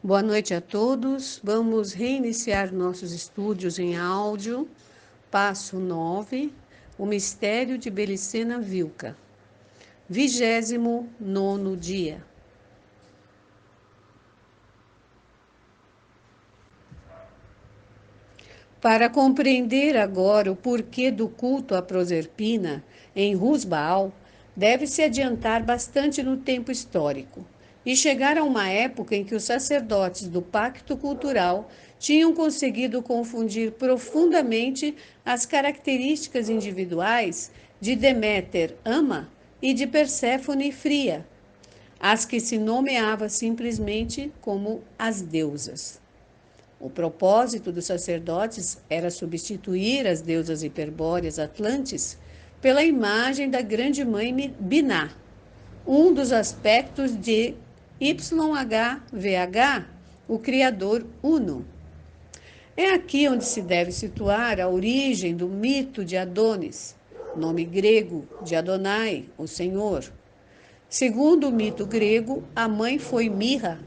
Boa noite a todos. Vamos reiniciar nossos estudos em áudio. Passo 9, o mistério de Belicena Vilca. 29º dia. Para compreender agora o porquê do culto à Proserpina em Rusbaal, deve-se adiantar bastante no tempo histórico e chegar a uma época em que os sacerdotes do pacto cultural tinham conseguido confundir profundamente as características individuais de Deméter, Ama, e de Perséfone, Fria, as que se nomeava simplesmente como as deusas. O propósito dos sacerdotes era substituir as deusas hiperbóreas atlantes pela imagem da grande mãe Binah, um dos aspectos de YHVH, o Criador Uno. É aqui onde se deve situar a origem do mito de Adonis, nome grego de Adonai, o Senhor. Segundo o mito grego, a mãe foi Mirra,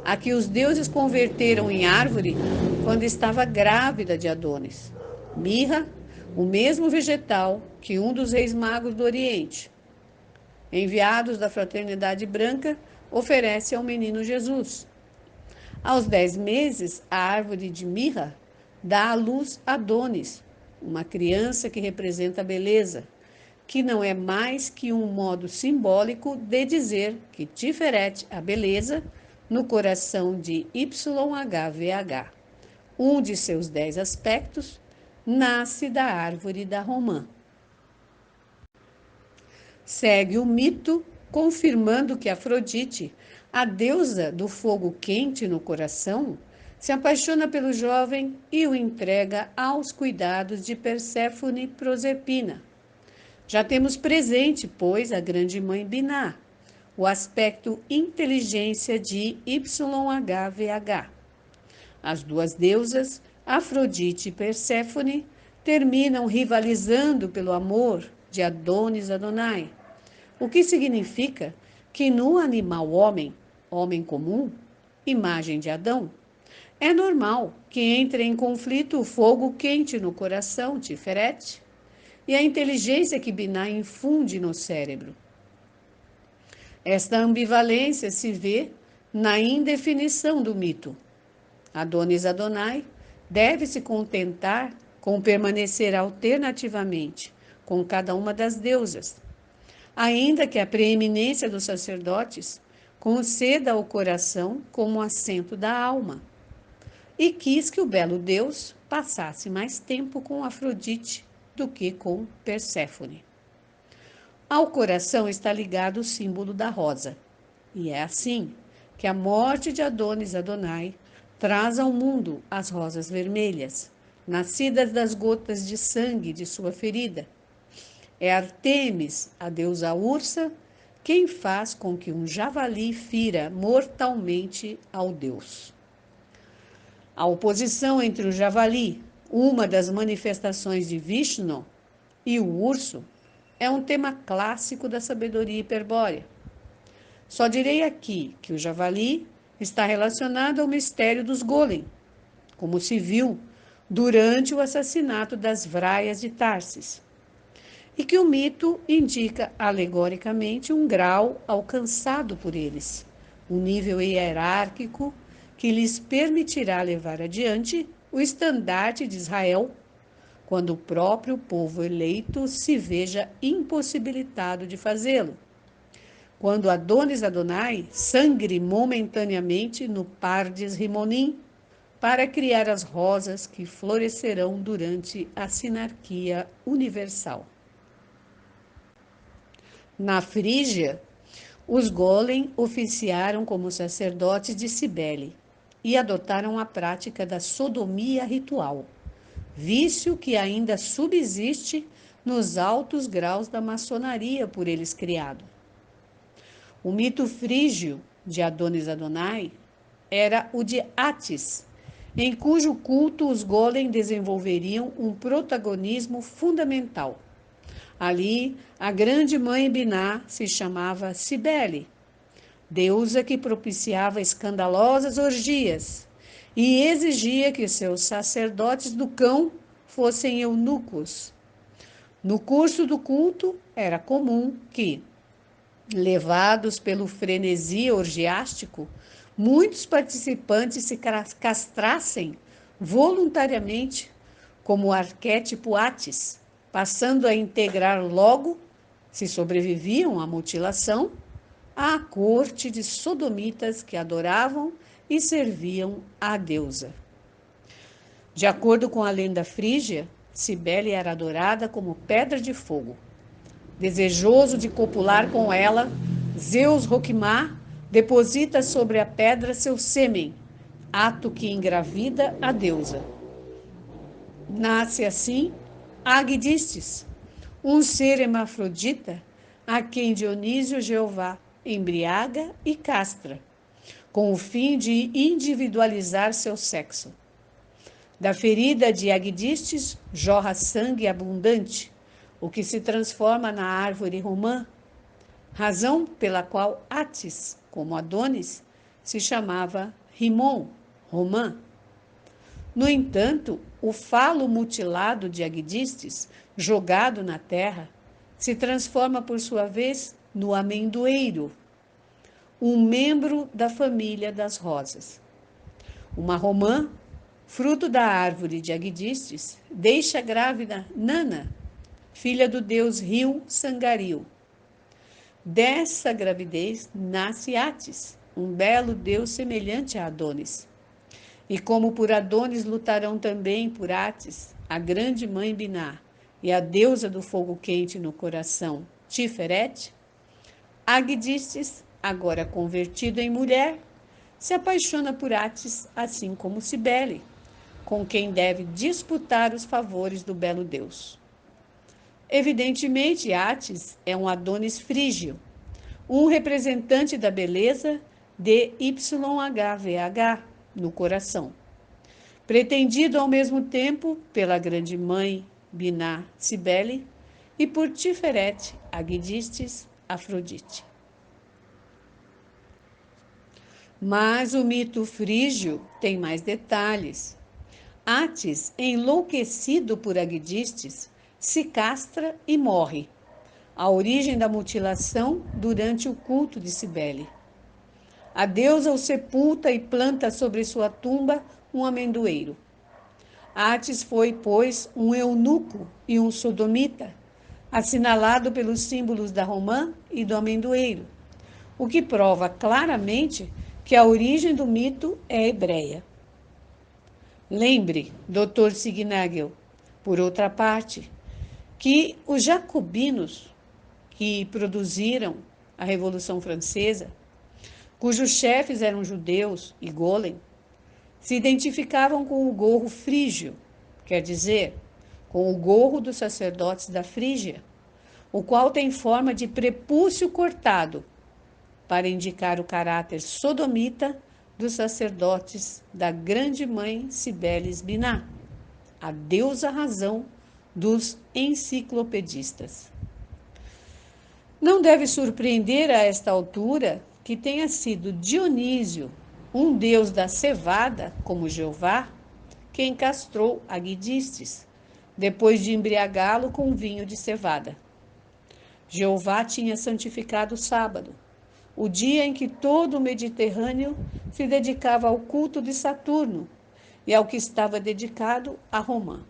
a que os deuses converteram em árvore quando estava grávida de Adonis. Mirra, o mesmo vegetal que um dos reis magos do Oriente, enviados da fraternidade branca, oferece ao menino Jesus. Aos 10 meses, a árvore de mirra dá à luz Adonis, uma criança que representa a beleza, que não é mais que um modo simbólico de dizer que Tiferet, a beleza, no coração de YHVH, um de seus 10 aspectos, nasce da árvore da romã. Segue o mito confirmando que Afrodite, a deusa do fogo quente no coração, se apaixona pelo jovem e o entrega aos cuidados de Perséfone Proserpina. Já temos presente, pois, a grande mãe Binah, o aspecto inteligência de YHVH. As duas deusas, Afrodite e Perséfone, terminam rivalizando pelo amor de Adonis Adonai, o que significa que no animal homem, homem comum, imagem de Adão, é normal que entre em conflito o fogo quente no coração, Tiferet, e a inteligência que Binah infunde no cérebro. Esta ambivalência se vê na indefinição do mito. Adonis Adonai deve se contentar com permanecer alternativamente com cada uma das deusas, ainda que a preeminência dos sacerdotes conceda ao coração como assento da alma, e quis que o belo Deus passasse mais tempo com Afrodite do que com Perséfone. Ao coração está ligado o símbolo da rosa, e é assim que a morte de Adonis Adonai traz ao mundo as rosas vermelhas, nascidas das gotas de sangue de sua ferida. É Artemis, a deusa ursa, quem faz com que um javali fira mortalmente ao deus. A oposição entre o javali, uma das manifestações de Vishnu, e o urso é um tema clássico da sabedoria hiperbórea. Só direi aqui que o javali está relacionado ao mistério dos golem, como se viu durante o assassinato das Vraias de Tarsis, e que o mito indica alegoricamente um grau alcançado por eles, um nível hierárquico que lhes permitirá levar adiante o estandarte de Israel quando o próprio povo eleito se veja impossibilitado de fazê-lo. Quando Adonis Adonai sangre momentaneamente no Pardes Rimonim para criar as rosas que florescerão durante a sinarquia universal. Na Frígia, os Golem oficiaram como sacerdotes de Cibele e adotaram a prática da sodomia ritual, vício que ainda subsiste nos altos graus da maçonaria por eles criado. O mito frígio de Adonis Adonai era o de Atis, em cujo culto os Golem desenvolveriam um protagonismo fundamental. Ali, a grande mãe Binah se chamava Cibele, deusa que propiciava escandalosas orgias e exigia que seus sacerdotes do cão fossem eunucos. No curso do culto, era comum que, levados pelo frenesi orgiástico, muitos participantes se castrassem voluntariamente, como o arquétipo Atis, passando a integrar logo, se sobreviviam à mutilação, à corte de sodomitas que adoravam e serviam à deusa. De acordo com a lenda frígia, Cibele era adorada como pedra de fogo. Desejoso de copular com ela, Zeus Roquimar deposita sobre a pedra seu sêmen, ato que engravida a deusa. Nasce assim Agdistes, um ser hermafrodita a quem Dionísio Jeová embriaga e castra, com o fim de individualizar seu sexo. Da ferida de Agdistes jorra sangue abundante, o que se transforma na árvore romã, razão pela qual Atis, como Adonis, se chamava Rimon, romã. No entanto, o falo mutilado de Agdistes, jogado na terra, se transforma por sua vez no amendoeiro, um membro da família das rosas. Uma romã, fruto da árvore de Agdistes, deixa grávida Nana, filha do deus Rio Sangaril. Dessa gravidez nasce Atis, um belo deus semelhante a Adonis. E como por Adonis lutarão também por Atis, a grande mãe Biná, e a deusa do fogo quente no coração, Tiferet, Agdistes, agora convertido em mulher, se apaixona por Atis, assim como Cibele, com quem deve disputar os favores do belo deus. Evidentemente, Atis é um Adonis frígio, um representante da beleza de YHVH no coração, pretendido ao mesmo tempo pela grande mãe Biná Cibele e por Tiferet Agdistes Afrodite. Mas o mito frígio tem mais detalhes. Atis, enlouquecido por Agdistes, se castra e morre. A origem da mutilação durante o culto de Cibele. A deusa o sepulta e planta sobre sua tumba um amendoeiro. Atis foi, pois, um eunuco e um sodomita, assinalado pelos símbolos da romã e do amendoeiro, o que prova claramente que a origem do mito é hebreia. Lembre, Dr. Signagel, por outra parte, que os jacobinos que produziram a Revolução Francesa, cujos chefes eram judeus e Golem, se identificavam com o gorro frígio, quer dizer, com o gorro dos sacerdotes da Frígia, o qual tem forma de prepúcio cortado, para indicar o caráter sodomita dos sacerdotes da grande mãe Cibeles Biná, a deusa razão dos enciclopedistas. Não deve surpreender a esta altura que tenha sido Dionísio, um deus da cevada, como Jeová, quem castrou Agdistes, depois de embriagá-lo com vinho de cevada. Jeová tinha santificado o sábado, o dia em que todo o Mediterrâneo se dedicava ao culto de Saturno e ao que estava dedicado a Romã.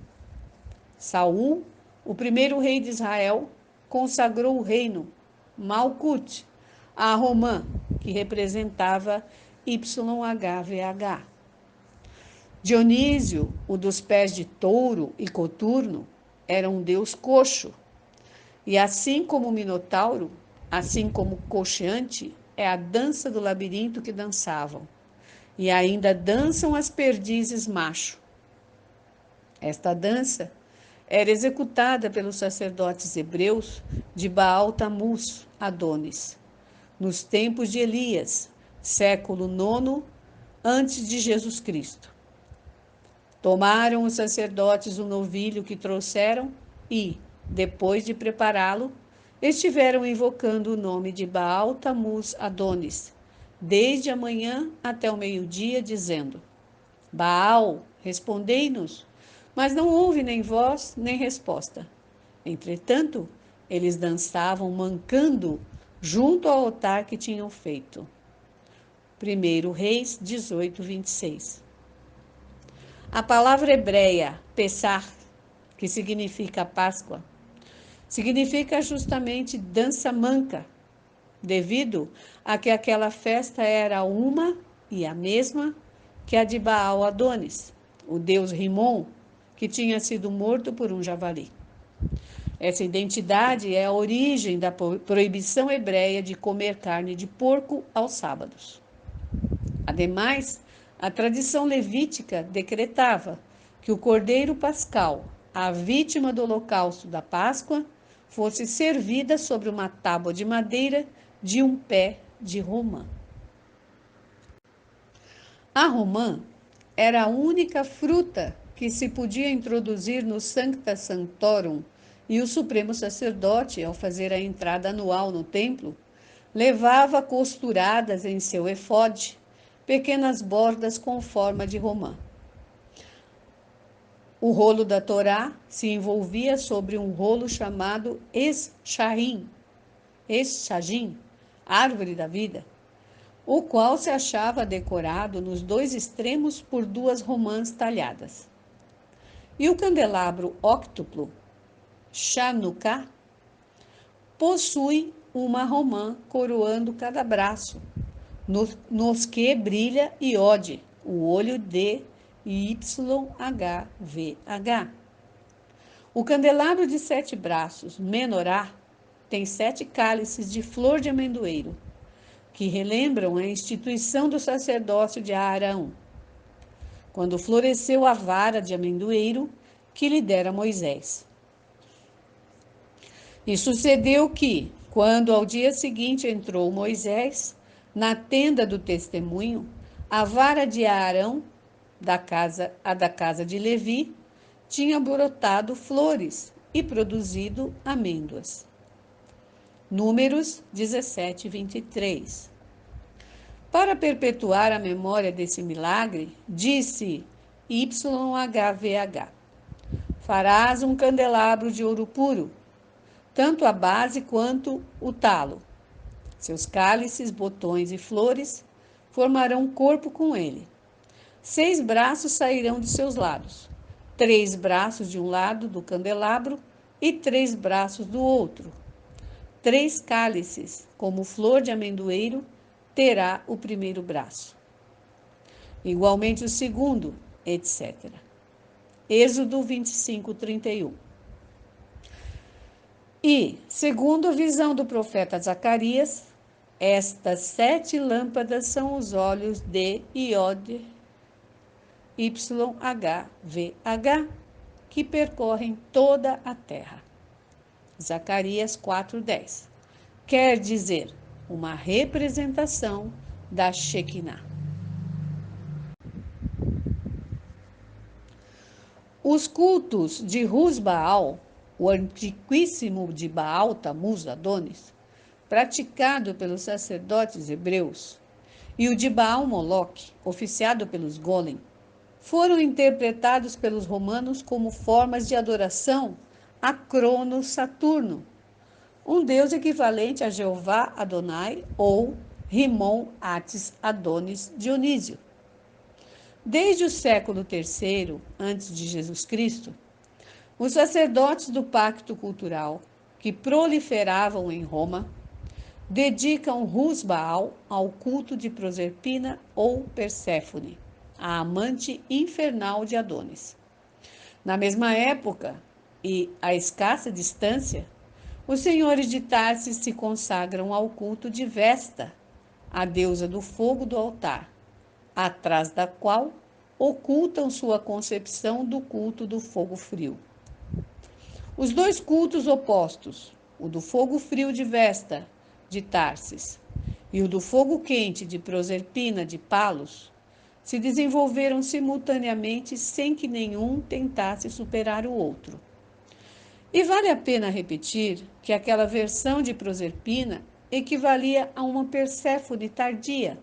Saul, o primeiro rei de Israel, consagrou o reino, Malkut, a Romã, que representava YHVH. Dionísio, o dos pés de touro e coturno, era um deus coxo. E assim como o Minotauro, assim como o coxeante, é a dança do labirinto que dançavam. E ainda dançam as perdizes macho. Esta dança era executada pelos sacerdotes hebreus de Baal Tamuz, Adonis, nos tempos de Elias, século IX antes de Jesus Cristo. Tomaram os sacerdotes o novilho que trouxeram e, depois de prepará-lo, estiveram invocando o nome de Baal Tamuz Adonis, desde a manhã até o meio-dia, dizendo: Baal, respondei-nos. Mas não houve nem voz, nem resposta. Entretanto, eles dançavam mancando junto ao altar que tinham feito. 1 Reis 18, 26. A palavra hebreia, Pessah, que significa Páscoa, significa justamente dança manca, devido a que aquela festa era uma e a mesma que a de Baal Adonis, o deus Rimon, que tinha sido morto por um javali. Essa identidade é a origem da proibição hebreia de comer carne de porco aos sábados. Ademais, a tradição levítica decretava que o cordeiro pascal, a vítima do holocausto da Páscoa, fosse servida sobre uma tábua de madeira de um pé de romã. A romã era a única fruta que se podia introduzir no Sancta Sanctorum, e o supremo sacerdote, ao fazer a entrada anual no templo, levava costuradas em seu efode pequenas bordas com forma de romã. O rolo da Torá se envolvia sobre um rolo chamado Eschahim, árvore da vida, o qual se achava decorado nos dois extremos por duas romãs talhadas. E o candelabro óctuplo, Chanukah, possui uma romã coroando cada braço, nos que brilha Iode, o olho de YHVH. O candelabro de 7 braços, Menorá, tem 7 cálices de flor de amendoeiro, que relembram a instituição do sacerdócio de Arão, quando floresceu a vara de amendoeiro que lhe dera Moisés. E sucedeu que, quando ao dia seguinte entrou Moisés na tenda do testemunho, a vara de Arão, a da casa de Levi, tinha brotado flores e produzido amêndoas. Números 17, 23. Para perpetuar a memória desse milagre, disse YHVH: farás um candelabro de ouro puro, tanto a base quanto o talo. Seus cálices, botões e flores formarão corpo com ele. 6 braços sairão de seus lados, 3 braços de um lado do candelabro e 3 braços do outro. 3 cálices, como flor de amendoeiro, terá o primeiro braço. Igualmente o segundo, etc. Êxodo 25, 31. E, segundo a visão do profeta Zacarias, estas 7 lâmpadas são os olhos de Iode, YHVH, que percorrem toda a terra. Zacarias 4:10. Quer dizer, uma representação da Shekinah. Os cultos de Rus-Baal, o antiquíssimo de Baal Tamuz Adonis, praticado pelos sacerdotes hebreus, e o de Baal Moloque, oficiado pelos Golem, foram interpretados pelos romanos como formas de adoração a Cronos Saturno, um deus equivalente a Jeová Adonai ou Rimon Atis Adonis Dionísio. Desde o século III a.C., os sacerdotes do pacto cultural, que proliferavam em Roma, dedicam Rus-Baal ao culto de Proserpina ou Perséfone, a amante infernal de Adonis. Na mesma época e a escassa distância, os senhores de Tarsis se consagram ao culto de Vesta, a deusa do fogo do altar, atrás da qual ocultam sua concepção do culto do fogo frio. Os dois cultos opostos, o do fogo frio de Vesta, de Tarsis, e o do fogo quente de Proserpina, de Palos, se desenvolveram simultaneamente sem que nenhum tentasse superar o outro. E vale a pena repetir que aquela versão de Proserpina equivalia a uma Perséfone tardia,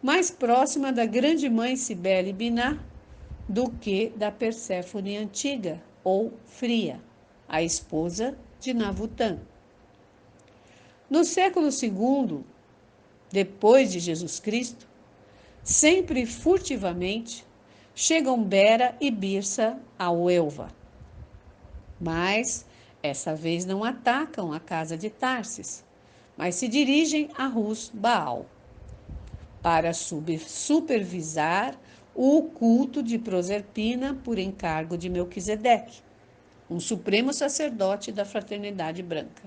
mais próxima da grande mãe Cibele Biná do que da Perséfone antiga, ou Fria, a esposa de Navutã. No século II, depois de Jesus Cristo, sempre furtivamente, chegam Bera e Birsa ao Elva. Mas, essa vez não atacam a casa de Tarsis, mas se dirigem a Rus Baal para supervisar o culto de Proserpina por encargo de Melquisedeque, um supremo sacerdote da Fraternidade Branca.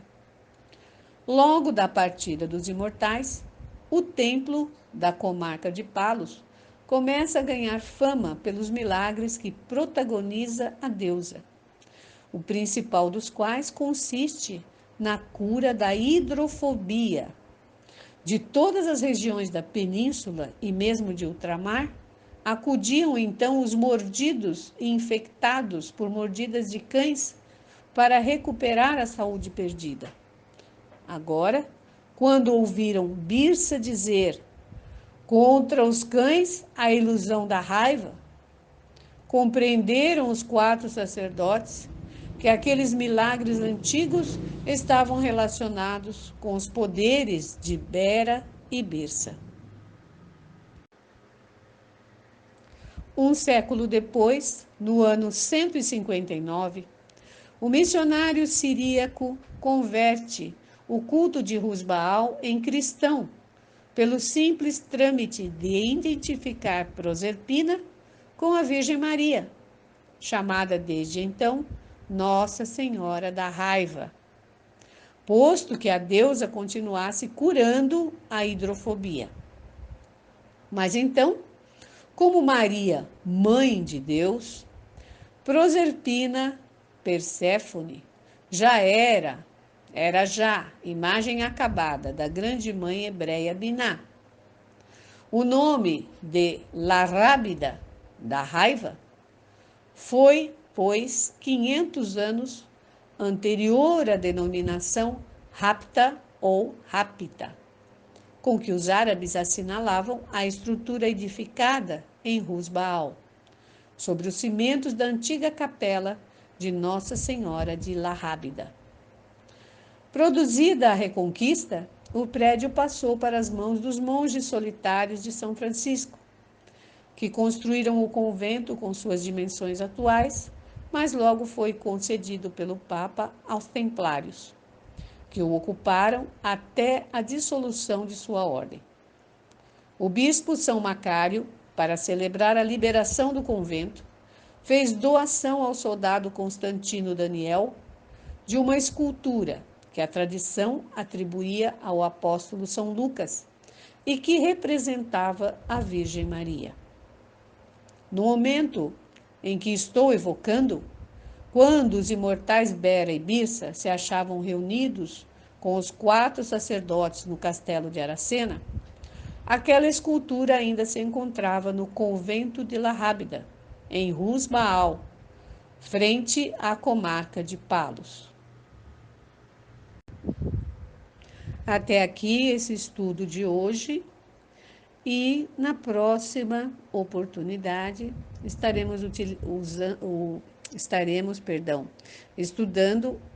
Logo da partida dos imortais, o templo da comarca de Palos começa a ganhar fama pelos milagres que protagoniza a deusa, o principal dos quais consiste na cura da hidrofobia. De todas as regiões da península e mesmo de ultramar, acudiam então os mordidos e infectados por mordidas de cães para recuperar a saúde perdida. Agora, quando ouviram Birsa dizer contra os cães a ilusão da raiva, compreenderam os 4 sacerdotes que aqueles milagres antigos estavam relacionados com os poderes de Bera e Birsa. Um século depois, no ano 159, o missionário siríaco converte o culto de Rusbaal em cristão, pelo simples trâmite de identificar Proserpina com a Virgem Maria, chamada desde então Nossa Senhora da Raiva, posto que a deusa continuasse curando a hidrofobia. Mas então, como Maria, mãe de Deus, Proserpina, Perséfone, já era já imagem acabada da grande mãe hebreia Biná. O nome de Larrábida, da raiva, foi, pois, 500 anos anterior à denominação Rapta ou Rápita, com que os árabes assinalavam a estrutura edificada em Rusbaal, sobre os cimentos da antiga capela de Nossa Senhora de Larrábida. Produzida a Reconquista, o prédio passou para as mãos dos monges solitários de São Francisco, que construíram o convento com suas dimensões atuais, mas logo foi concedido pelo Papa aos templários, que o ocuparam até a dissolução de sua ordem. O bispo São Macário, para celebrar a liberação do convento, fez doação ao soldado Constantino Daniel de uma escultura que a tradição atribuía ao apóstolo São Lucas e que representava a Virgem Maria. No momento em que estou evocando, quando os imortais Bera e Birsa se achavam reunidos com os 4 sacerdotes no castelo de Aracena, aquela escultura ainda se encontrava no convento de Larrábida, em Rus Baal, frente à comarca de Palos. Até aqui esse estudo de hoje, e na próxima oportunidade estudando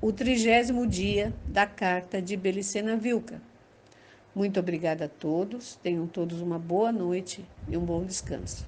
o 30º dia da carta de Belicena Vilca. Muito obrigada a todos, tenham todos uma boa noite e um bom descanso.